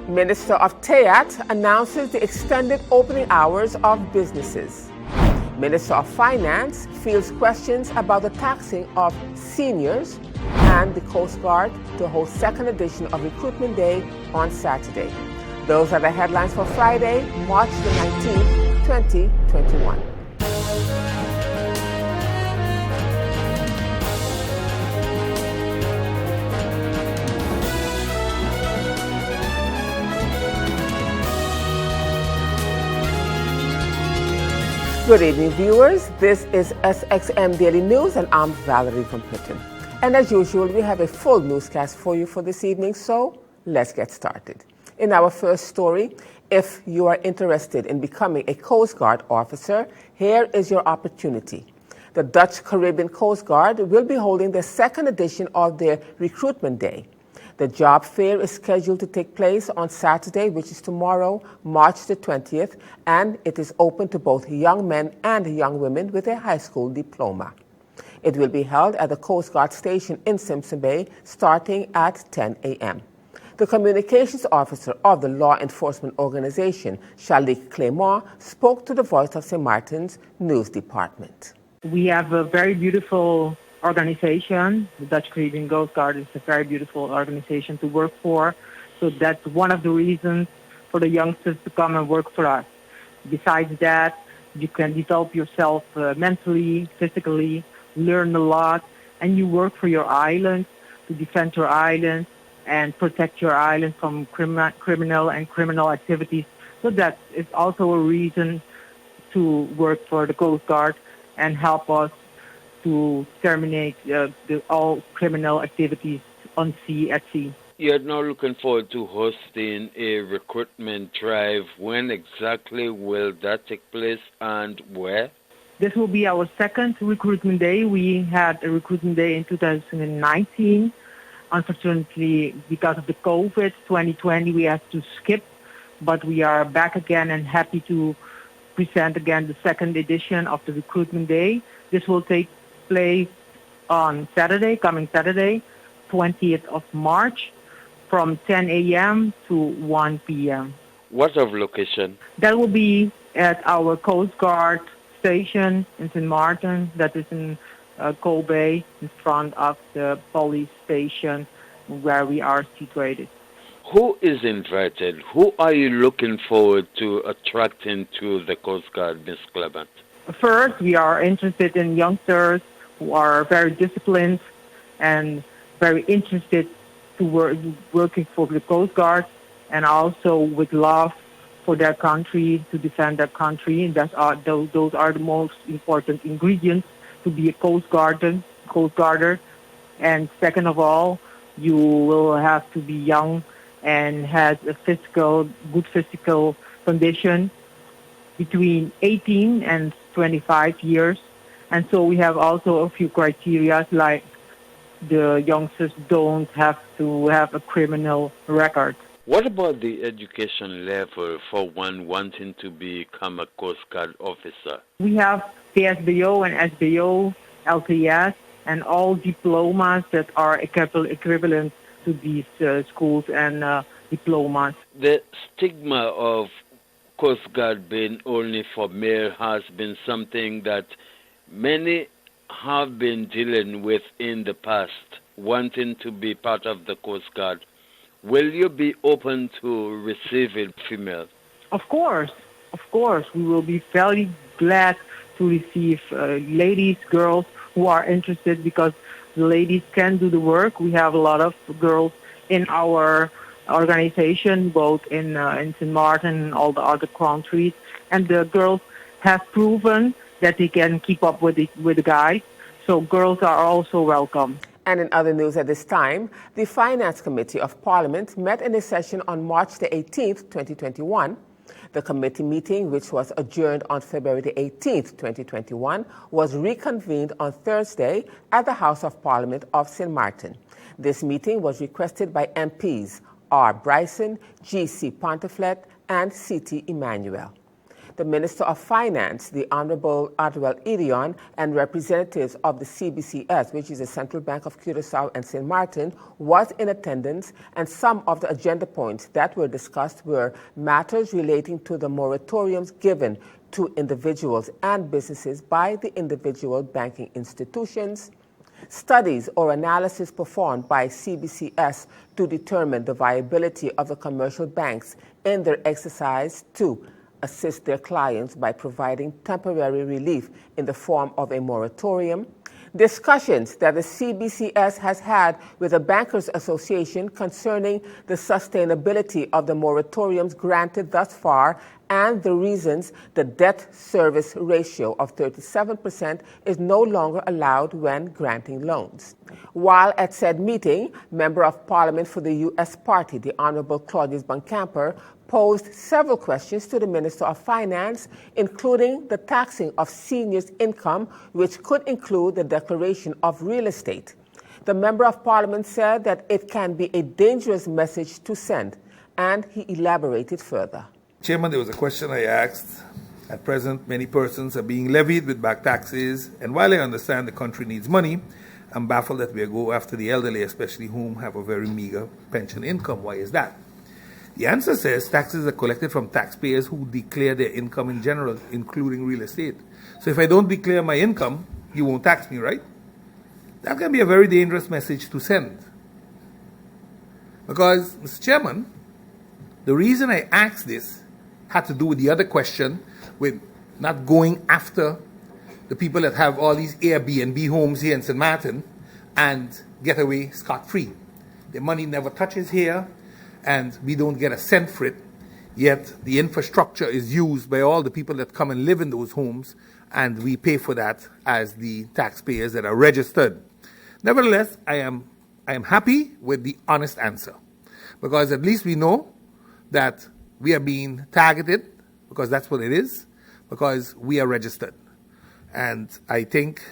Minister of TEAT announces the extended opening hours of businesses. Minister of Finance fields questions about the taxing of seniors, and the Coast Guard to host second edition of Recruitment Day on Saturday. Those are the headlines for Friday, March the 19th, 2021. Good evening, viewers. This is SXM Daily News, and I'm Valerie from Clinton. And as usual, we have a full newscast for you for this evening, so let's get started. In our first story, if you are interested in becoming a Coast Guard officer, here is your opportunity. The Dutch Caribbean Coast Guard will be holding the second edition of their Recruitment Day. The job fair is scheduled to take place on Saturday, which is tomorrow, March the 20th, and it is open to both young men and young women with a high school diploma. It will be held at the Coast Guard station in Simpson Bay, starting at 10 a.m. The communications officer of the law enforcement organization, Shalik Clément, spoke to the Voice of St. Martin's news department. We have a very beautiful organization. The Dutch Caribbean Coast Guard is a very beautiful organization to work for. So that's one of the reasons for the youngsters to come and work for us. Besides that, you can develop yourself mentally, physically, learn a lot, and you work for your island to defend your island and protect your island from criminal activities. So that is also a reason to work for the Coast Guard and help us to terminate all criminal activities on sea, at sea. You're now looking forward to hosting a recruitment drive. When exactly will that take place and where? This will be our second recruitment day. We had a recruitment day in 2019. Unfortunately, because of the COVID 2020, we had to skip, but we are back again and happy to present again the second edition of the recruitment day. This will take place on Saturday, coming Saturday, 20th of March, from 10 a.m. to 1 p.m. What of location? That will be at our Coast Guard station in St. Martin, that is in Cole Bay, in front of the police station where we are situated. Who is invited? Who are you looking forward to attracting to the Coast Guard, Ms. Clement? First, we are interested in youngsters who are very disciplined and very interested to working for the Coast Guard, and also with love for their country, to defend their country. And those are the most important ingredients to be a Coast Guarder. And second of all, you will have to be young and has a good physical condition between 18 and 25 years. And so we have also a few criteria, like the youngsters don't have to have a criminal record. What about the education level for one wanting to become a Coast Guard officer? We have PSBO and SBO, LTS, and all diplomas that are equivalent to these schools and diplomas. The stigma of Coast Guard being only for male has been something that many have been dealing with in the past, wanting to be part of the Coast Guard. Will you be open to receiving females? Of course. We will be very glad to receive ladies, girls who are interested, because the ladies can do the work. We have a lot of girls in our organization, both in St. Martin and all the other countries. And the girls have proven that they can keep up with the guys. So girls are also welcome. And in other news at this time, the Finance Committee of Parliament met in a session on March the 18th, 2021. The committee meeting, which was adjourned on February the 18th, 2021, was reconvened on Thursday at the House of Parliament of St. Martin. This meeting was requested by MPs R. Bryson, G.C. Pontiflet, and C.T. Emmanuel. the Minister of Finance, the Honorable Adwell Idion, and representatives of the CBCS, which is the Central Bank of Curaçao and St. Martin, was in attendance, and some of the agenda points that were discussed were matters relating to the moratoriums given to individuals and businesses by the individual banking institutions, studies or analysis performed by CBCS to determine the viability of the commercial banks in their exercise to assist their clients by providing temporary relief in the form of a moratorium, discussions that the CBCS has had with the Bankers Association concerning the sustainability of the moratoriums granted thus far and the reasons the debt service ratio of 37% is no longer allowed when granting loans. While at said meeting, Member of Parliament for the U.S. Party, the Honorable Claudius Boncamper, posed several questions to the Minister of Finance, including the taxing of seniors' income, which could include the declaration of real estate. The Member of Parliament said that it can be a dangerous message to send, and he elaborated further. Chairman, there was a question I asked. At present, many persons are being levied with back taxes, and while I understand the country needs money, I'm baffled that we go after the elderly, especially whom have a very meager pension income. Why is that? The answer says taxes are collected from taxpayers who declare their income in general, including real estate. So if I don't declare my income, you won't tax me, right? That can be a very dangerous message to send. Because, Mr. Chairman, the reason I asked this had to do with the other question, with not going after the people that have all these Airbnb homes here in St. Martin and get away scot-free. Their money never touches here, and we don't get a cent for it, yet the infrastructure is used by all the people that come and live in those homes, and we pay for that as the taxpayers that are registered. Nevertheless, I am happy with the honest answer, because at least we know that we are being targeted, because that's what it is, because we are registered. And I think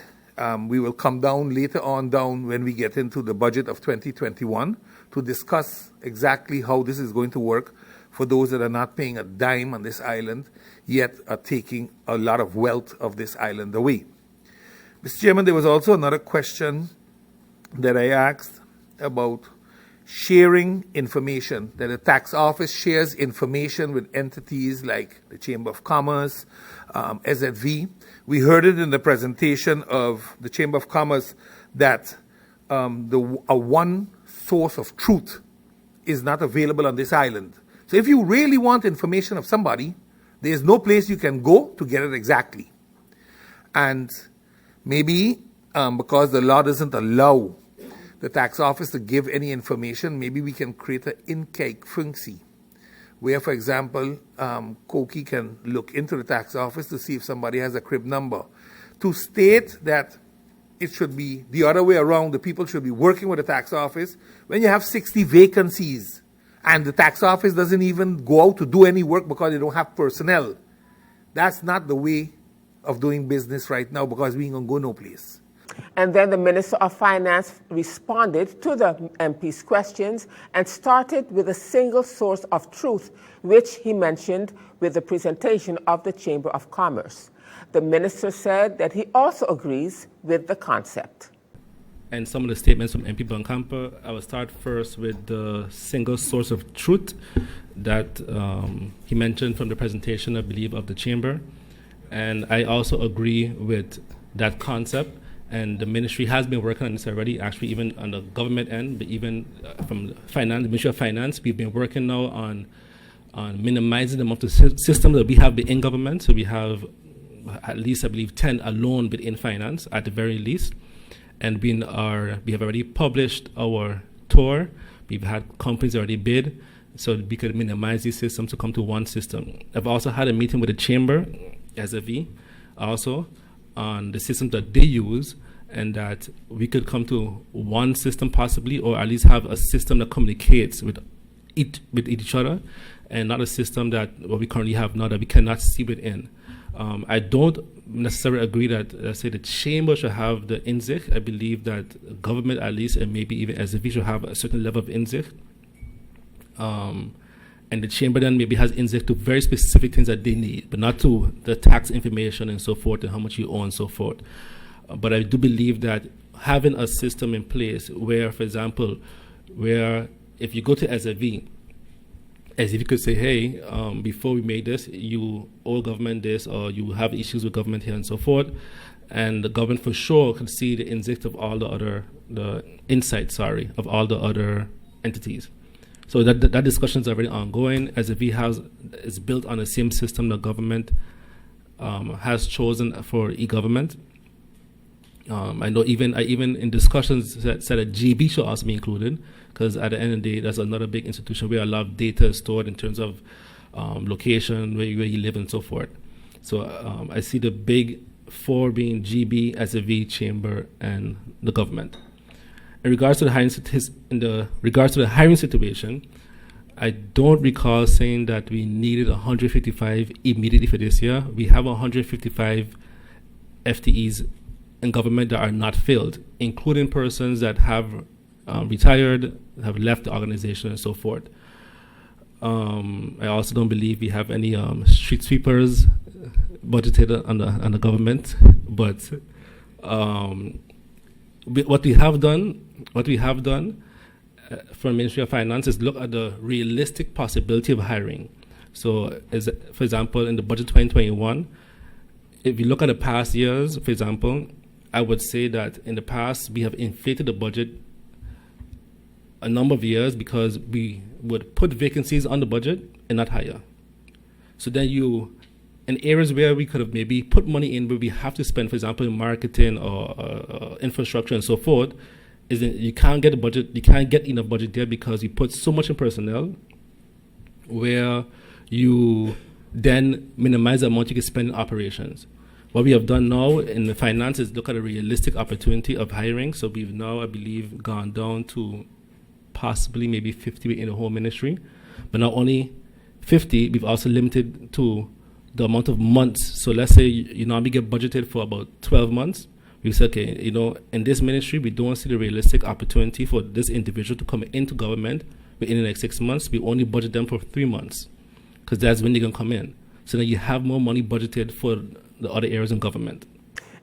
we will come down later on when we get into the budget of 2021 to discuss exactly how this is going to work for those that are not paying a dime on this island, yet are taking a lot of wealth of this island away. Mr. Chairman, there was also another question that I asked about sharing information, that the tax office shares information with entities like the Chamber of Commerce, SZV. We heard it in the presentation of the Chamber of Commerce that a one source of truth is not available on this island. So if you really want information of somebody, there is no place you can go to get it exactly. And maybe because the law doesn't allow the tax office to give any information, maybe we can create an inkijk-functie, where, for example, Koki can look into the tax office to see if somebody has a crib number, to state that it should be the other way around. The people should be working with the tax office. When you have 60 vacancies and the tax office doesn't even go out to do any work because they don't have personnel, that's not the way of doing business right now, because we ain't going to go no place. And then the Minister of Finance responded to the MP's questions and started with a single source of truth, which he mentioned with the presentation of the Chamber of Commerce. The minister said that he also agrees with the concept. And some of the statements from MP Boncamper, I will start first with the single source of truth that he mentioned from the presentation, I believe, of the Chamber. And I also agree with that concept. And the ministry has been working on this already, actually even on the government end, but even from the Ministry of Finance, we've been working now on minimizing the amount of systems that we have within government. So we have at least, I believe, 10 alone within finance at the very least. And we have already published our tour. We've had companies already bid, so we could minimize these systems to come to one system. I've also had a meeting with the Chamber, SFE, also, on the systems that they use, and that we could come to one system possibly, or at least have a system that communicates with each other, and not a system that what we currently have now that we cannot see within. I don't necessarily agree that, let's say, the Chamber should have the INZIC. I believe that government, at least, and maybe even SFE, should have a certain level of INZIC. and the chamber then maybe has insight to very specific things that they need, but not to the tax information and so forth and how much you owe and so forth. But I do believe that having a system in place where, for example, where if you go to SFV, as if you could say, hey, before we made this, you owe government this, or you have issues with government here and so forth, and the government for sure can see the insight of all the insight of all the other entities. So that discussion is already ongoing. SFV is built on the same system the government has chosen for e-government. I know even in discussions said that GB should also be included, because at the end of the day, that's another big institution where a lot of data is stored in terms of location, where you live, and so forth. So I see the big four being GB, SFV, Chamber, and the government. In regards to the hiring situation, I don't recall saying that we needed 155 immediately for this year. We have 155 FTEs in government that are not filled, including persons that have retired, have left the organization, and so forth. I also don't believe we have any street sweepers budgeted on the government, but what we have done from Ministry of Finance is look at the realistic possibility of hiring. So, for example, in the budget 2021, if you look at the past years, for example, I would say that in the past we have inflated the budget a number of years because we would put vacancies on the budget and not hire. So then in areas where we could have maybe put money in where we have to spend, for example, in marketing or infrastructure and so forth, is that you can't get enough budget there because you put so much in personnel where you then minimize the amount you can spend in operations. What we have done now in the finance is look at a realistic opportunity of hiring. So we've now, I believe, gone down to possibly maybe 50 in the whole ministry. But not only 50, we've also limited to the amount of months. So let's say you normally get budgeted for about 12 months. We say, okay, in this ministry, we don't see the realistic opportunity for this individual to come into government within the next 6 months. We only budget them for 3 months because that's when they're going to come in. So that you have more money budgeted for the other areas in government.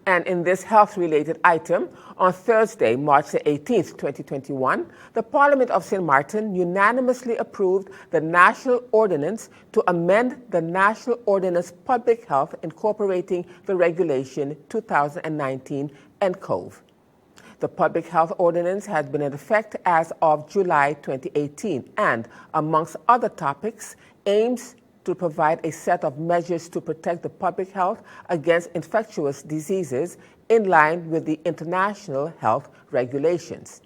And in this health-related item, on Thursday, March the 18th, 2021, the Parliament of St. Martin unanimously approved the National Ordinance to amend the National Ordinance Public Health incorporating the Regulation 2019 (NCOV). The Public Health Ordinance has been in effect as of July 2018 and, amongst other topics, aims to provide a set of measures to protect the public health against infectious diseases in line with the international health regulations.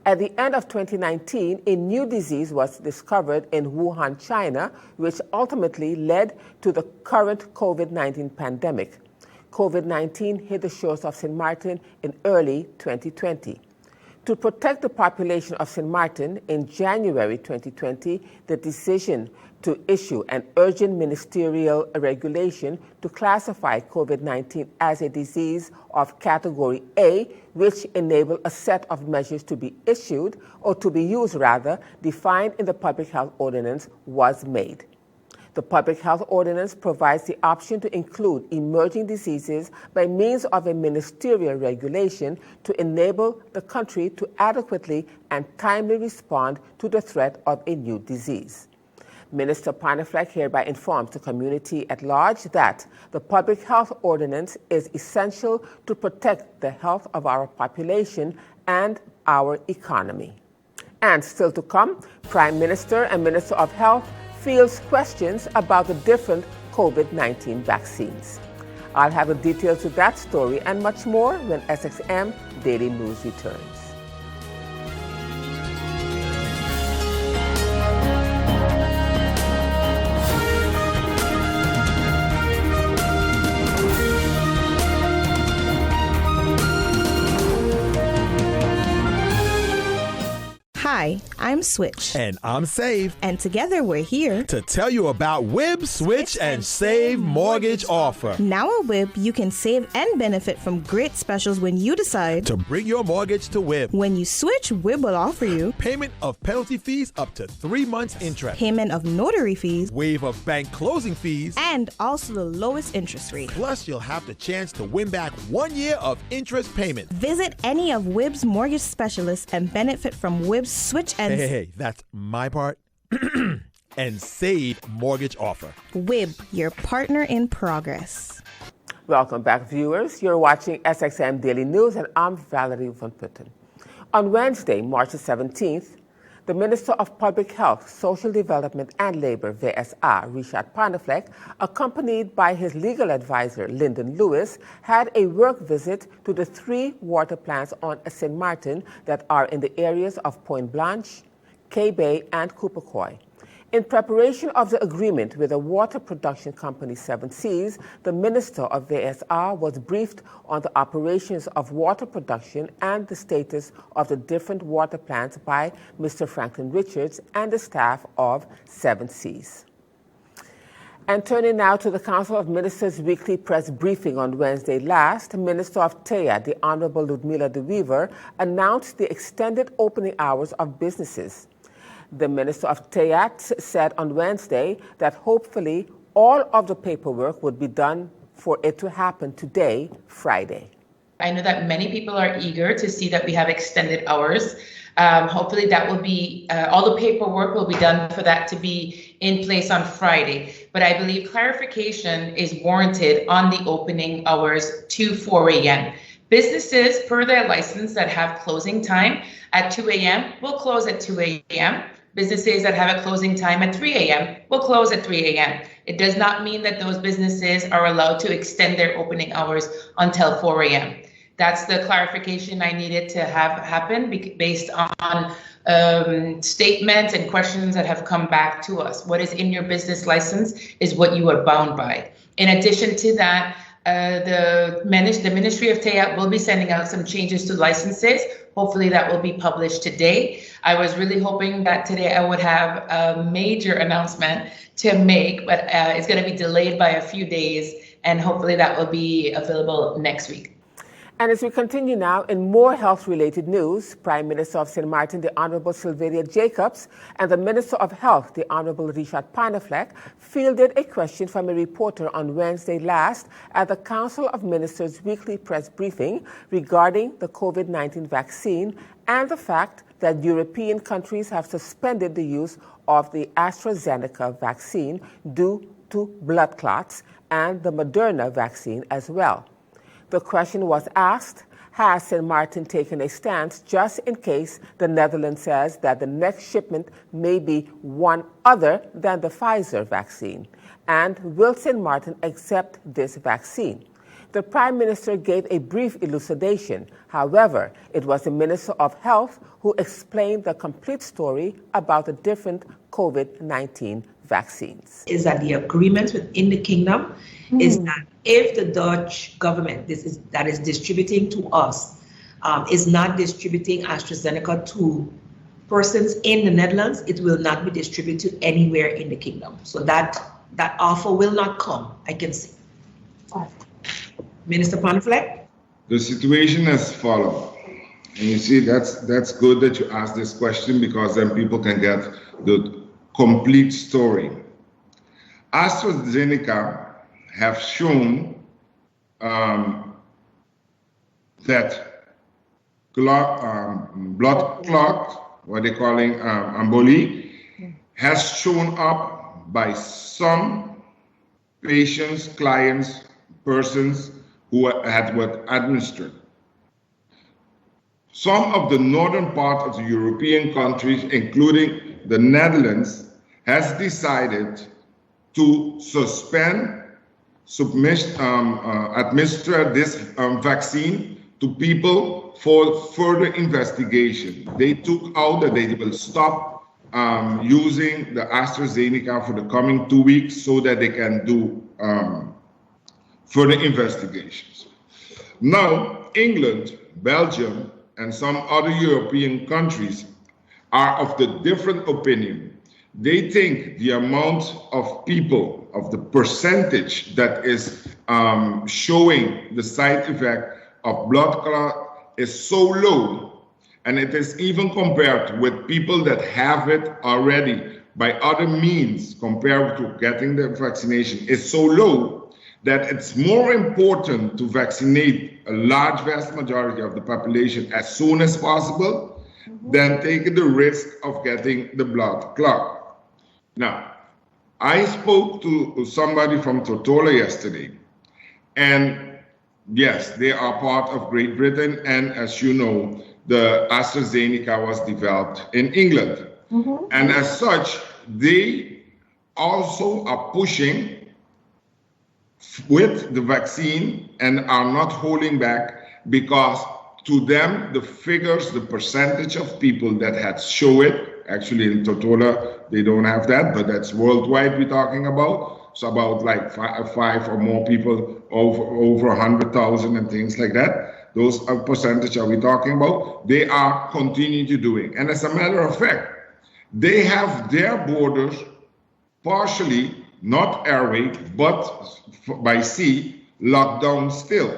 At the end of 2019, a new disease was discovered in Wuhan, China, which ultimately led to the current COVID-19 pandemic. COVID-19 hit the shores of St. Martin in early 2020. To protect the population of St. Martin, in January 2020, the decision to issue an urgent ministerial regulation to classify COVID-19 as a disease of Category A, which enabled a set of measures to be issued, or to be used rather, defined in the Public Health Ordinance, was made. The Public Health Ordinance provides the option to include emerging diseases by means of a ministerial regulation to enable the country to adequately and timely respond to the threat of a new disease. Minister Panafleck hereby informs the community at large that the Public Health Ordinance is essential to protect the health of our population and our economy. And still to come, Prime Minister and Minister of Health fields questions about the different COVID-19 vaccines. I'll have the details to that story and much more when SXM Daily News returns. Hi, I'm Switch. And I'm Save. And together we're here to tell you about WIB, Switch, and Save mortgage offer. Now at WIB, you can save and benefit from great specials when you decide to bring your mortgage to WIB. When you switch, WIB will offer you payment of penalty fees up to 3 months interest, payment of notary fees, waive of bank closing fees, and also the lowest interest rate. Plus, you'll have the chance to win back 1 year of interest payment. Visit any of WIB's mortgage specialists and benefit from WIB's Switch and Hey, that's my part. And Save mortgage offer. WIB, your partner in progress. Welcome back, viewers. You're watching SXM Daily News, and I'm Valerie van Putten. On Wednesday, March the 17th, the Minister of Public Health, Social Development and Labor, VSA, Richard Panafleck, accompanied by his legal advisor, Lyndon Lewis, had a work visit to the 3 water plants on St. Martin that are in the areas of Point Blanche, K-Bay, and Coopercoy. In preparation of the agreement with the water production company Seven Seas, the Minister of VSR was briefed on the operations of water production and the status of the different water plants by Mr. Franklin Richards and the staff of Seven Seas. And turning now to the Council of Ministers' weekly press briefing on Wednesday last, Minister of TEA, the Honorable Ludmila de Wever, announced the extended opening hours of businesses. The Minister of TEA said on Wednesday that hopefully all of the paperwork would be done for it to happen today, Friday. I know that many people are eager to see that we have extended hours. Hopefully that will be, all the paperwork will be done for that to be in place on Friday. But I believe clarification is warranted on the opening hours to 4 a.m. Businesses, per their license, that have closing time at 2 a.m. will close at 2 a.m. Businesses that have a closing time at 3 a.m. will close at 3 a.m. It does not mean that those businesses are allowed to extend their opening hours until 4 a.m. That's the clarification I needed to have happen based on statements and questions that have come back to us. What is in your business license is what you are bound by. In addition to that, the Ministry of TEA will be sending out some changes to licenses. Hopefully that will be published today. I was really hoping that today I would have a major announcement to make, but it's going to be delayed by a few days, and hopefully that will be available next week. And as we continue now, in more health-related news, Prime Minister of St. Martin, the Honorable Sylvania Jacobs, and the Minister of Health, the Honorable Richard Panafleck, fielded a question from a reporter on Wednesday last at the Council of Ministers' weekly press briefing regarding the COVID-19 vaccine and the fact that European countries have suspended the use of the AstraZeneca vaccine due to blood clots and the Moderna vaccine as well. The question was asked, has St. Martin taken a stance just in case the Netherlands says that the next shipment may be one other than the Pfizer vaccine? And will St. Martin accept this vaccine? The Prime Minister gave a brief elucidation. However, it was the Minister of Health who explained the complete story about the different COVID-19 vaccines. Is that the agreement within the kingdom is that if the Dutch government that is distributing to us is not distributing AstraZeneca to persons in the Netherlands, it will not be distributed anywhere in the kingdom. So that offer will not come, I can see. Minister Panafleck? The situation is follows. And you see, that's good that you ask this question, because then people can get the complete story. AstraZeneca have shown that blood clot, what they're calling emboli, has shown up by some patients, clients, persons who had what administered. Some of the northern part of the European countries, including the Netherlands, has decided to administer this vaccine to people for further investigation. They took out that they will stop using the AstraZeneca for the coming 2 weeks so that they can do further investigations. Now, England, Belgium, and some other European countries are of the different opinion. They think the amount of people, of the percentage that is showing the side effect of blood clot is so low, and it is even compared with people that have it already by other means compared to getting the vaccination is so low that it's more important to vaccinate a large, vast majority of the population as soon as possible than taking the risk of getting the blood clot. Now, I spoke to somebody from Tortola yesterday, and yes, they are part of Great Britain, and as you know, the AstraZeneca was developed in England. And as such, they also are pushing with the vaccine and are not holding back, because to them, the figures, the percentage of people that had shown it, actually in Tortola, they don't have that, but that's worldwide we're talking about. So about like five or more people, over 100,000 and things like that. Those are percentage are we talking about. They are continuing to do it. And as a matter of fact, they have their borders partially, not airway, but by sea, locked down still.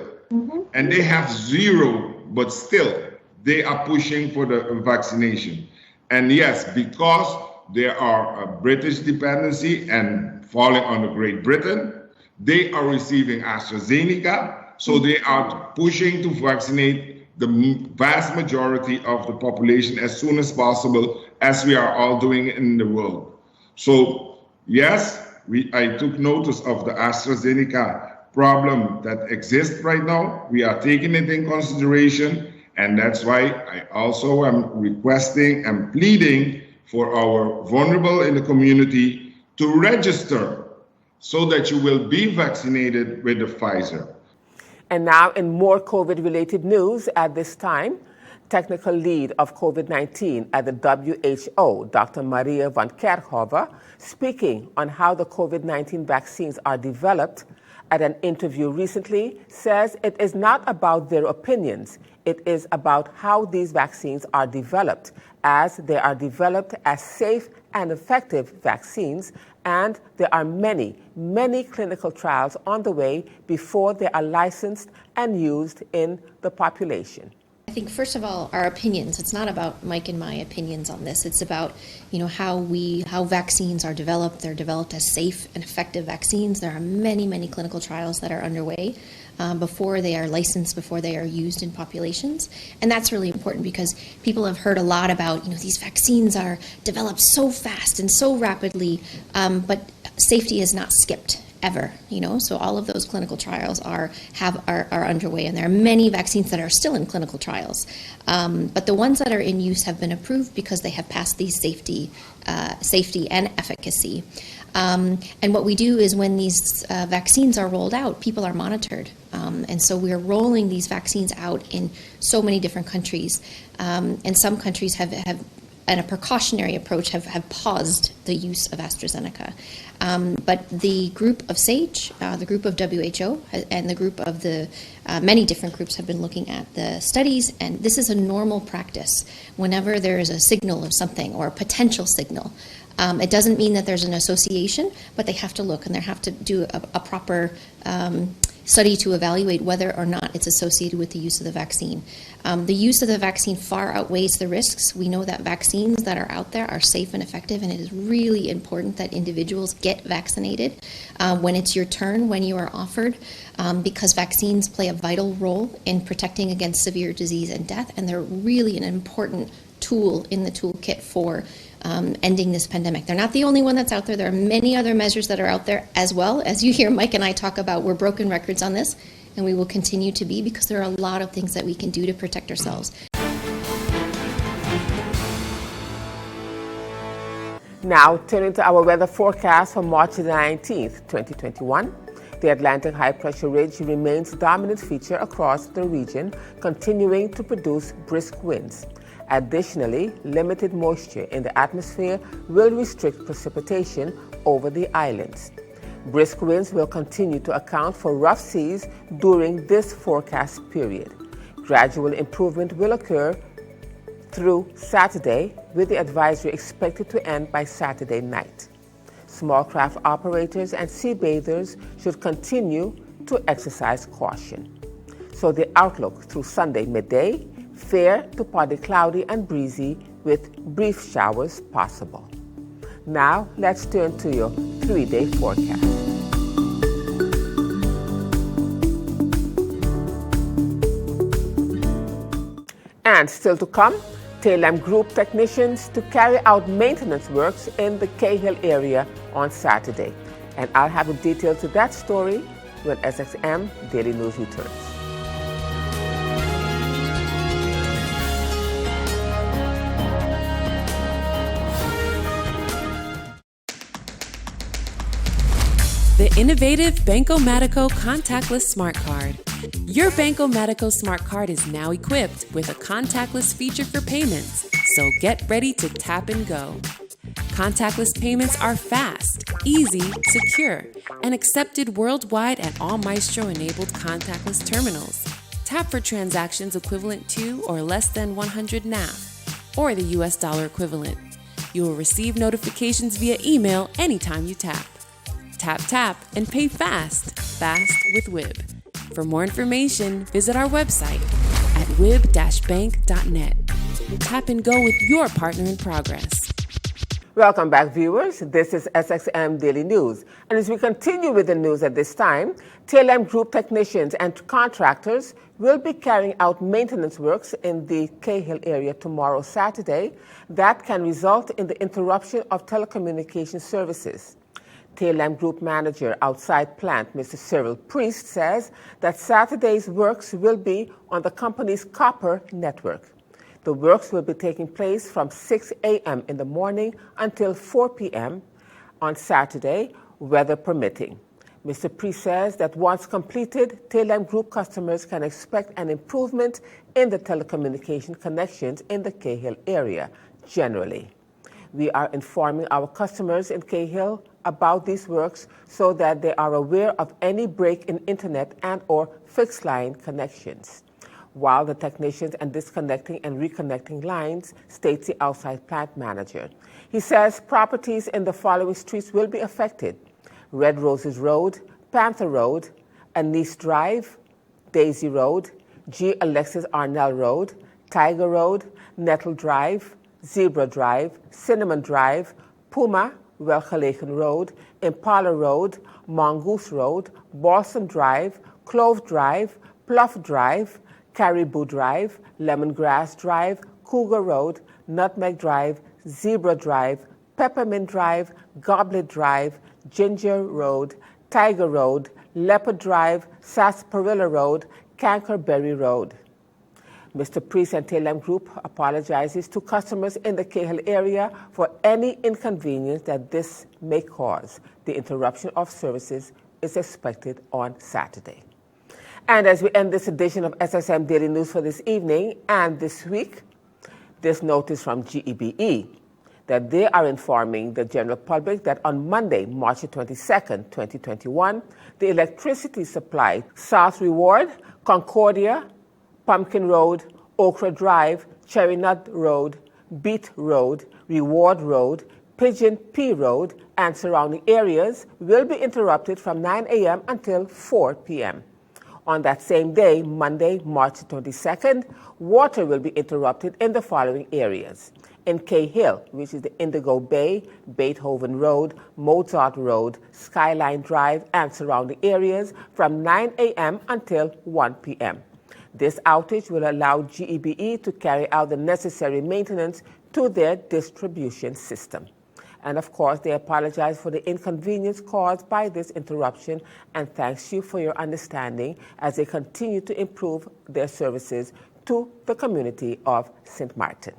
And they have zero, but still, they are pushing for the vaccination. And yes, because there are a British dependency and falling under Great Britain, they are receiving AstraZeneca, so they are pushing to vaccinate the vast majority of the population as soon as possible, as we are all doing in the world. So yes, I took notice of the AstraZeneca problem that exists right now. We are taking it in consideration, and that's why I also am requesting and pleading for our vulnerable in the community to register so that you will be vaccinated with the Pfizer. And now in more COVID-related news at this time, technical lead of COVID-19 at the WHO, Dr. Maria van Kerkhove, speaking on how the COVID-19 vaccines are developed at an interview recently, says it is not about their opinions. It is about how these vaccines are developed, as they are developed as safe and effective vaccines, and there are many, many clinical trials on the way before they are licensed and used in the population. I think, first of all, our opinions. It's not about Mike and my opinions on this. It's about, how vaccines are developed. They're developed as safe and effective vaccines. There are many, many clinical trials that are underway before they are licensed, before they are used in populations. And that's really important because people have heard a lot about, these vaccines are developed so fast and so rapidly, but safety is not skipped ever, so all of those clinical trials are underway, and there are many vaccines that are still in clinical trials, but the ones that are in use have been approved because they have passed these safety and efficacy. And what we do is when these vaccines are rolled out, people are monitored, and so we're rolling these vaccines out in so many different countries, and some countries have and a precautionary approach have paused the use of AstraZeneca. But the group of SAGE, the group of WHO, and the group of the many different groups have been looking at the studies, and this is a normal practice. Whenever there is a signal of something or a potential signal, it doesn't mean that there's an association, but they have to look and they have to do a proper study to evaluate whether or not it's associated with the use of the vaccine. The use of the vaccine far outweighs the risks. We know that vaccines that are out there are safe and effective, and it is really important that individuals get vaccinated when it's your turn, when you are offered, because vaccines play a vital role in protecting against severe disease and death, and they're really an important tool in the toolkit for ending this pandemic. They're not the only one that's out there. There are many other measures that are out there as well. As you hear Mike and I talk about, we're broken records on this, and we will continue to be, because there are a lot of things that we can do to protect ourselves. Now, turning to our weather forecast for March the 19th, 2021. The Atlantic high pressure ridge remains the dominant feature across the region, continuing to produce brisk winds. Additionally, limited moisture in the atmosphere will restrict precipitation over the islands. Brisk winds will continue to account for rough seas during this forecast period. Gradual improvement will occur through Saturday, with the advisory expected to end by Saturday night. Small craft operators and sea bathers should continue to exercise caution. So the outlook through Sunday midday, fair to partly cloudy and breezy with brief showers possible. Now let's turn to your 3-day forecast. And still to come, Tailem Group technicians to carry out maintenance works in the Cahill area on Saturday. And I'll have the details to that story when SXM Daily News returns. The innovative Banco Matico Contactless Smart Card. Your Banco Matico Smart Card is now equipped with a contactless feature for payments, so get ready to tap and go. Contactless payments are fast, easy, secure, and accepted worldwide at all Maestro-enabled contactless terminals. Tap for transactions equivalent to or less than 100 NAF, or the US dollar equivalent. You will receive notifications via email anytime you tap. Tap, tap, and pay fast with WIB. For more information, visit our website at wib-bank.net. Tap and go with your partner in progress. Welcome back, viewers. This is SXM Daily News. And as we continue with the news at this time, Tailem Group technicians and contractors will be carrying out maintenance works in the Cahill area tomorrow, Saturday, that can result in the interruption of telecommunication services. Tailem Group Manager Outside Plant, Mr. Cyril Priest, says that Saturday's works will be on the company's copper network. The works will be taking place from 6 a.m. in the morning until 4 p.m. on Saturday, weather permitting. Mr. Priest says that once completed, Tailem Group customers can expect an improvement in the telecommunication connections in the Cahill area generally. We are informing our customers in Cahill about these works so that they are aware of any break in internet and or fixed line connections. While the technicians are disconnecting and reconnecting lines, states the outside plant manager. He says properties in the following streets will be affected: Red Roses Road, Panther Road, Anise Drive, Daisy Road, G. Alexis Arnell Road, Tiger Road, Nettle Drive, Zebra Drive, Cinnamon Drive, Puma, Welgelegen Road, Impala Road, Mongoose Road, Boston Drive, Clove Drive, Pluff Drive, Caribou Drive, Lemongrass Drive, Cougar Road, Nutmeg Drive, Zebra Drive, Peppermint Drive, Goblet Drive, Ginger Road, Tiger Road, Leopard Drive, Sarsaparilla Road, Cankerberry Road. Mr. Priest and Tailem Group apologizes to customers in the Cahill area for any inconvenience that this may cause. The interruption of services is expected on Saturday. And as we end this edition of SXM Daily News for this evening and this week, this notice from GEBE that they are informing the general public that on Monday, March 22nd, 2021, the electricity supply South Reward, Concordia, Pumpkin Road, Okra Drive, Cherry Nut Road, Beet Road, Reward Road, Pigeon P Road, and surrounding areas will be interrupted from 9 a.m. until 4 p.m. On that same day, Monday, March 22nd, water will be interrupted in the following areas: in Cahill, which is the Indigo Bay, Beethoven Road, Mozart Road, Skyline Drive, and surrounding areas from 9 a.m. until 1 p.m. This outage will allow GEBE to carry out the necessary maintenance to their distribution system. And of course, they apologize for the inconvenience caused by this interruption and thanks you for your understanding as they continue to improve their services to the community of St. Martin.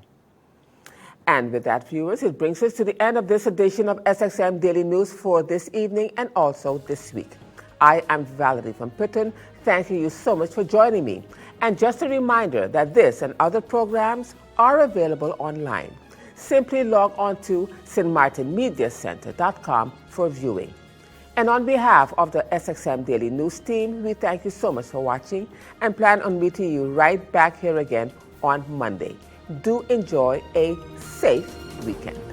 And with that, viewers, it brings us to the end of this edition of SXM Daily News for this evening and also this week. I am Valerie Van Putten, thanking you so much for joining me. And just a reminder that this and other programs are available online. Simply log on to stmartinmediacenter.com for viewing. And on behalf of the SXM Daily News team, we thank you so much for watching and plan on meeting you right back here again on Monday. do enjoy a safe weekend.